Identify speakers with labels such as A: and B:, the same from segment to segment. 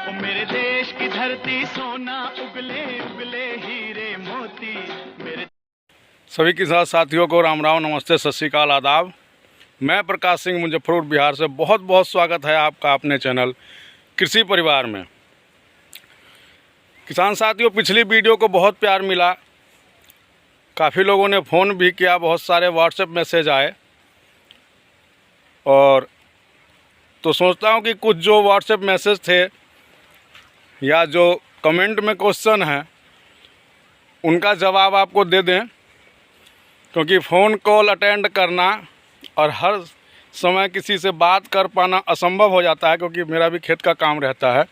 A: मेरे देश की धरती सोना उगले उगले हीरे मोती मेरे।
B: सभी किसान साथियों को राम राम, नमस्ते, सत श्री अकाल, आदाब। मैं प्रकाश सिंह मुजफ्फरपुर बिहार से बहुत बहुत स्वागत है आपका अपने चैनल कृषि परिवार में। किसान साथियों, पिछली वीडियो को बहुत प्यार मिला, काफ़ी लोगों ने फ़ोन भी किया, बहुत सारे व्हाट्सएप मैसेज आए, और तो सोचता हूँ कि कुछ जो व्हाट्सएप मैसेज थे या जो कमेंट में क्वेश्चन हैं उनका जवाब आपको दे दें, क्योंकि फ़ोन कॉल अटेंड करना और हर समय किसी से बात कर पाना असंभव हो जाता है, क्योंकि मेरा भी खेत का काम रहता है।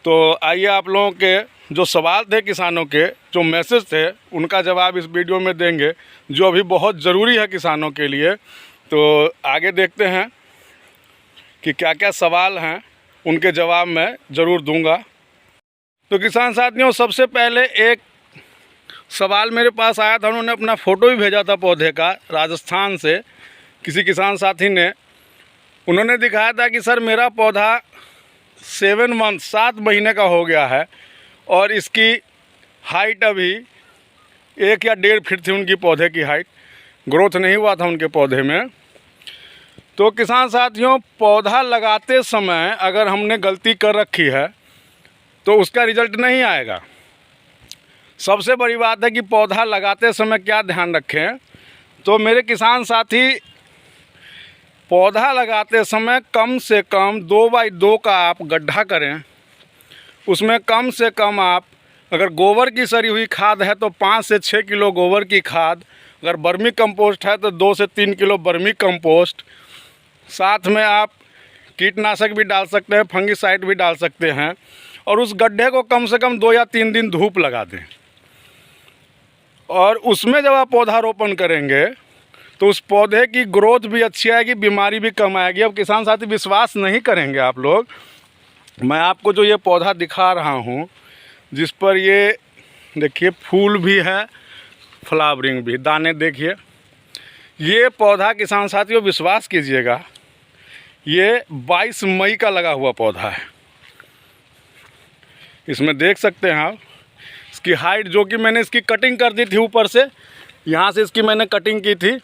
B: तो आइए आप लोगों के जो सवाल थे, किसानों के जो मैसेज थे, उनका जवाब इस वीडियो में देंगे, जो अभी बहुत ज़रूरी है किसानों के लिए। तो आगे देखते हैं कि क्या क्या सवाल हैं, उनके जवाब मैं ज़रूर दूंगा। तो किसान साथियों, सबसे पहले एक सवाल मेरे पास आया था, उन्होंने अपना फ़ोटो भी भेजा था पौधे का, राजस्थान से किसी किसान साथी ने। उन्होंने दिखाया था कि सर मेरा पौधा 7 महीने का हो गया है और इसकी हाइट अभी 1 या 1.5 फीट थी उनकी पौधे की हाइट, ग्रोथ नहीं हुआ था उनके पौधे में। तो किसान साथियों, पौधा लगाते समय अगर हमने गलती कर रखी है तो उसका रिज़ल्ट नहीं आएगा। सबसे बड़ी बात है कि पौधा लगाते समय क्या ध्यान रखें। तो मेरे किसान साथी, पौधा लगाते समय कम से कम 2x2 का आप गड्ढा करें। उसमें कम से कम आप, अगर गोबर की सड़ी हुई खाद है तो 5 से 6 किलो गोबर की खाद, अगर बर्मी कंपोस्ट है तो 2 से 3 किलो बर्मी कंपोस्ट, साथ में आप कीटनाशक भी डाल सकते हैं, फंगिसाइड भी डाल सकते हैं, और उस गड्ढे को कम से कम 2 या 3 दिन धूप लगा दें। और उसमें जब आप पौधारोपण करेंगे तो उस पौधे की ग्रोथ भी अच्छी आएगी, बीमारी भी कम आएगी। अब किसान साथी विश्वास नहीं करेंगे आप लोग, मैं आपको जो ये पौधा दिखा रहा हूँ, जिस पर ये देखिए फूल भी है, फ्लावरिंग भी, दाने देखिए। ये पौधा किसान साथियों, विश्वास कीजिएगा, ये 22 मई का लगा हुआ पौधा है। इसमें देख सकते हैं आप इसकी हाइट, जो कि मैंने इसकी कटिंग कर दी थी ऊपर से, यहाँ से इसकी मैंने कटिंग की थी।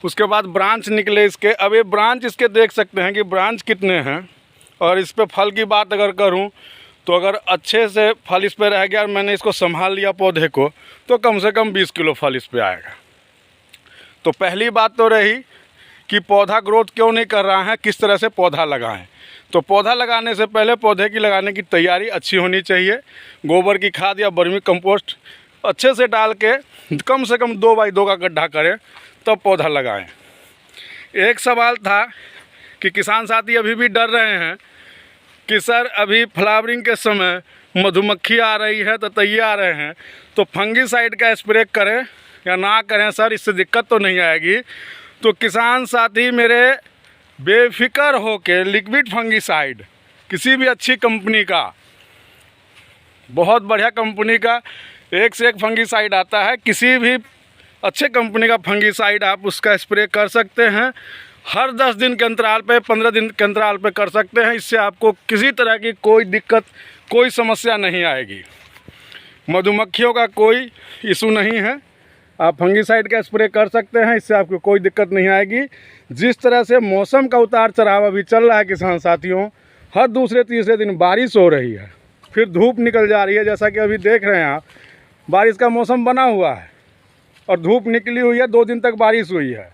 B: उसके बाद ब्रांच निकले इसके। अब ये ब्रांच इसके देख सकते हैं कि ब्रांच कितने हैं। और इस पे फल की बात अगर करूं तो अगर अच्छे से फल इस पे रह गया और मैंने इसको संभाल लिया पौधे को, तो कम से कम 20 किलो फल इस पे आएगा। तो पहली बात तो रही कि पौधा ग्रोथ क्यों नहीं कर रहा है, किस तरह से पौधा लगाएं। तो पौधा लगाने से पहले पौधे की लगाने की तैयारी अच्छी होनी चाहिए। गोबर की खाद या बर्मी कंपोस्ट अच्छे से डाल के कम से कम 2x2 का गड्ढा करें, तब पौधा लगाएं। एक सवाल था कि किसान साथी अभी भी डर रहे हैं कि सर अभी फ्लावरिंग के समय मधुमक्खी आ रही है तो तैयार आ रहे हैं, तो फंगिसाइड का स्प्रे करें या ना करें सर, इससे दिक्कत तो नहीं आएगी। तो किसान साथी मेरे, बेफिक्र हो के लिक्विड फंगिसाइड किसी भी अच्छी कंपनी का, बहुत बढ़िया कंपनी का, एक से एक फंगिसाइड आता है, किसी भी अच्छे कंपनी का फंगिसाइड आप उसका स्प्रे कर सकते हैं। हर 10 दिन के अंतराल पे, 15 दिन के अंतराल पे कर सकते हैं। इससे आपको किसी तरह की कोई दिक्कत, कोई समस्या नहीं आएगी। मधुमक्खियों का कोई इशू नहीं है, आप फंगिसाइड का स्प्रे कर सकते हैं, इससे आपको कोई दिक्कत नहीं आएगी। जिस तरह से मौसम का उतार चढ़ाव अभी चल रहा है किसान साथियों, हर दूसरे तीसरे दिन बारिश हो रही है, फिर धूप निकल जा रही है, जैसा कि अभी देख रहे हैं आप, बारिश का मौसम बना हुआ है और धूप निकली हुई है, 2 दिन तक बारिश हुई है।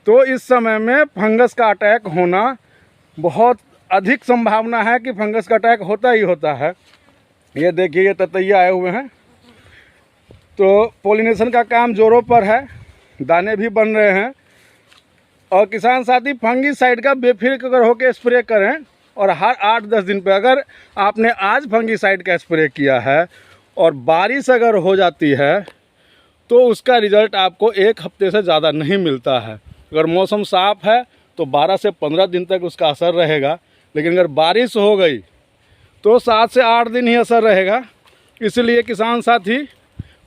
B: तो इस समय में फंगस का अटैक होना बहुत अधिक संभावना है कि फंगस का अटैक होता ही होता है। ये देखिए, ये ततैया आए हुए हैं, तो पॉलिनेशन का काम जोरों पर है, दाने भी बन रहे हैं। और किसान साथी, फंगिसाइड का बेफिक्र होकर स्प्रे करें, और हर 8-10 दिन पे, अगर आपने आज फंगिसाइड का स्प्रे किया है और बारिश अगर हो जाती है तो उसका रिज़ल्ट आपको 1 हफ्ते से ज़्यादा नहीं मिलता है। अगर मौसम साफ़ है तो 12 से 15 दिन तक उसका असर रहेगा, लेकिन अगर बारिश हो गई तो 7 से 8 दिन ही असर रहेगा। इसलिए किसान साथी,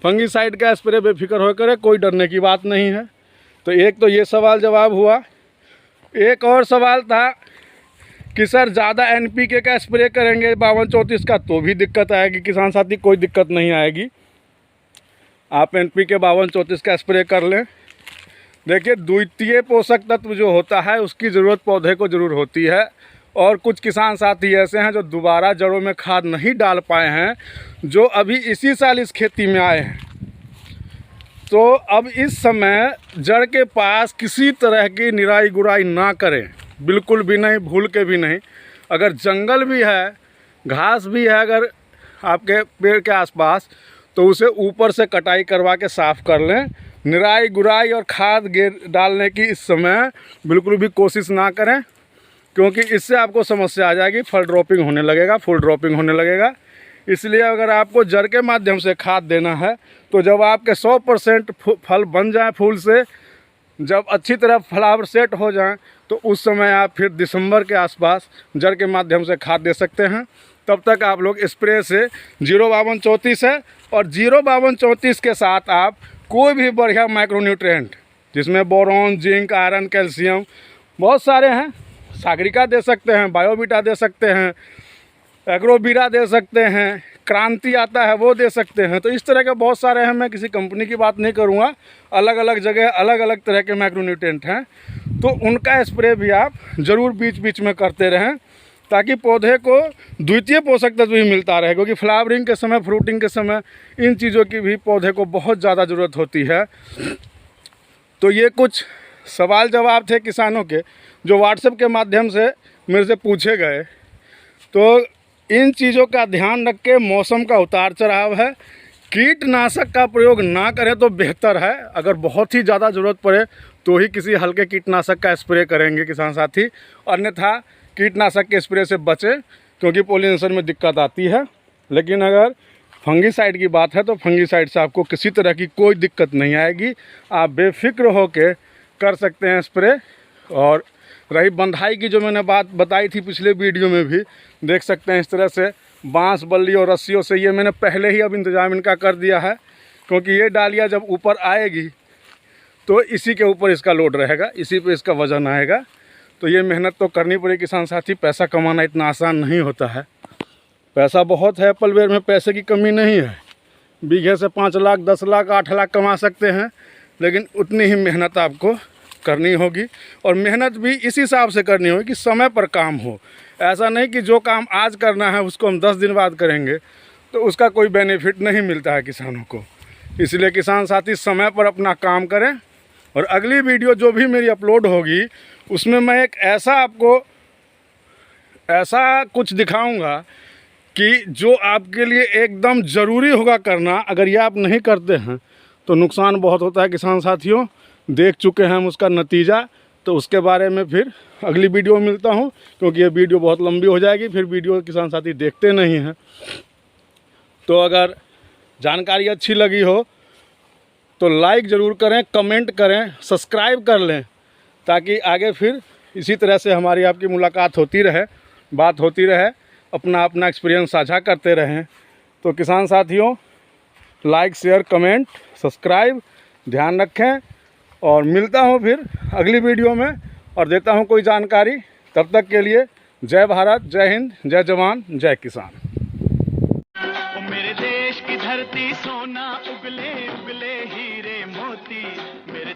B: फंगिसाइड का स्प्रे बेफिक्र होकर, कोई डरने की बात नहीं है। तो एक तो ये सवाल जवाब हुआ। एक और सवाल था कि सर ज़्यादा NPK का स्प्रे करेंगे 52-34 का तो भी दिक्कत आएगी। किसान साथी कोई दिक्कत नहीं आएगी, आप NPK 52-34 का स्प्रे कर लें। देखिए द्वितीय पोषक तत्व जो होता है उसकी ज़रूरत पौधे को ज़रूर होती है, और कुछ किसान साथी ऐसे हैं जो दोबारा जड़ों में खाद नहीं डाल पाए हैं, जो अभी इसी साल इस खेती में आए हैं। तो अब इस समय जड़ के पास किसी तरह की निराई गुड़ाई ना करें, बिल्कुल भी नहीं, भूल के भी नहीं। अगर जंगल भी है, घास भी है अगर आपके पेड़ के आसपास, तो उसे ऊपर से कटाई करवा के साफ़ कर लें। निराई गुड़ाई और खाद डालने की इस समय बिल्कुल भी कोशिश ना करें, क्योंकि इससे आपको समस्या आ जाएगी, फल ड्रॉपिंग होने लगेगा, फुल ड्रॉपिंग होने लगेगा। इसलिए अगर आपको जड़ के माध्यम से खाद देना है तो जब आपके 100% फल बन जाए फूल से, जब अच्छी तरह फ्लावर सेट हो जाए, तो उस समय आप फिर दिसंबर के आसपास जड़ के माध्यम से खाद दे सकते हैं। तब तक आप लोग स्प्रे से 05234 है, और 05234 के साथ आप कोई भी बढ़िया माइक्रोन्यूट्रिएंट जिसमें बोरॉन, जिंक, आयरन, कैल्शियम बहुत सारे हैं, सागरिका दे सकते हैं, बायोविटा दे सकते हैं, एग्रोबीरा दे सकते हैं, क्रांति आता है वो दे सकते हैं। तो इस तरह के बहुत सारे हैं, मैं किसी कंपनी की बात नहीं करूँगा, अलग अलग जगह अलग अलग तरह के माइक्रोन्यूट्रिएंट हैं, तो उनका स्प्रे भी आप ज़रूर बीच बीच में करते रहें, ताकि पौधे को द्वितीय पोषक तत्व भी मिलता रहे। क्योंकि फ्लावरिंग के समय, फ्रूटिंग के समय इन चीज़ों की भी पौधे को बहुत ज़्यादा ज़रूरत होती है। तो ये कुछ सवाल जवाब थे किसानों के जो व्हाट्सएप के माध्यम से मेरे से पूछे गए। तो इन चीज़ों का ध्यान रख के, मौसम का उतार चढ़ाव है, कीटनाशक का प्रयोग ना करें तो बेहतर है। अगर बहुत ही ज़्यादा ज़रूरत पड़े तो ही किसी हल्के कीटनाशक का स्प्रे करेंगे किसान साथी, अन्यथा कीटनाशक के स्प्रे से बचें, क्योंकि पोलिनेशन में दिक्कत आती है। लेकिन अगर फंगीसाइड की बात है तो फंगीसाइड से आपको किसी तरह की कोई दिक्कत नहीं आएगी, आप बेफिक्र होकर कर सकते हैं स्प्रे। और रही बंधाई की, जो मैंने बात बताई थी पिछले वीडियो में भी, देख सकते हैं इस तरह से बांस, बल्ली और रस्सियों से ये मैंने पहले ही अब इंतजाम इनका कर दिया है, क्योंकि ये डालियाँ जब ऊपर आएगी तो इसी के ऊपर इसका लोड रहेगा, इसी पे इसका वज़न आएगा। तो ये मेहनत तो करनी पड़ेगी किसान साथी, पैसा कमाना इतना आसान नहीं होता है। पैसा बहुत है, एप्पल बेर में पैसे की कमी नहीं है, बीघे से 5 लाख, 10 लाख, 8 लाख कमा सकते हैं, लेकिन उतनी ही मेहनत आपको करनी होगी। और मेहनत भी इस हिसाब से करनी होगी कि समय पर काम हो। ऐसा नहीं कि जो काम आज करना है उसको हम 10 दिन बाद करेंगे, तो उसका कोई बेनिफिट नहीं मिलता है किसानों को। इसलिए किसान साथी समय पर अपना काम करें। और अगली वीडियो जो भी मेरी अपलोड होगी उसमें मैं एक ऐसा कुछ दिखाऊंगा कि जो आपके लिए एकदम ज़रूरी होगा करना। अगर ये आप नहीं करते हैं तो नुकसान बहुत होता है किसान साथियों, देख चुके हैं हम उसका नतीजा। तो उसके बारे में फिर अगली वीडियो में मिलता हूं, क्योंकि ये वीडियो बहुत लंबी हो जाएगी, फिर वीडियो किसान साथी देखते नहीं हैं। तो अगर जानकारी अच्छी लगी हो तो लाइक ज़रूर करें, कमेंट करें, सब्सक्राइब कर लें, ताकि आगे फिर इसी तरह से हमारी आपकी मुलाकात होती रहे, बात होती रहे, अपना एक्सपीरियंस साझा करते रहें। तो किसान साथियों, लाइक, शेयर, कमेंट, सब्सक्राइब ध्यान रखें, और मिलता हूँ फिर अगली वीडियो में और देता हूँ कोई जानकारी। तब तक के लिए जय भारत, जय हिंद, जय जवान, जय किसान।
A: मेरे देश की धरती सोना उगले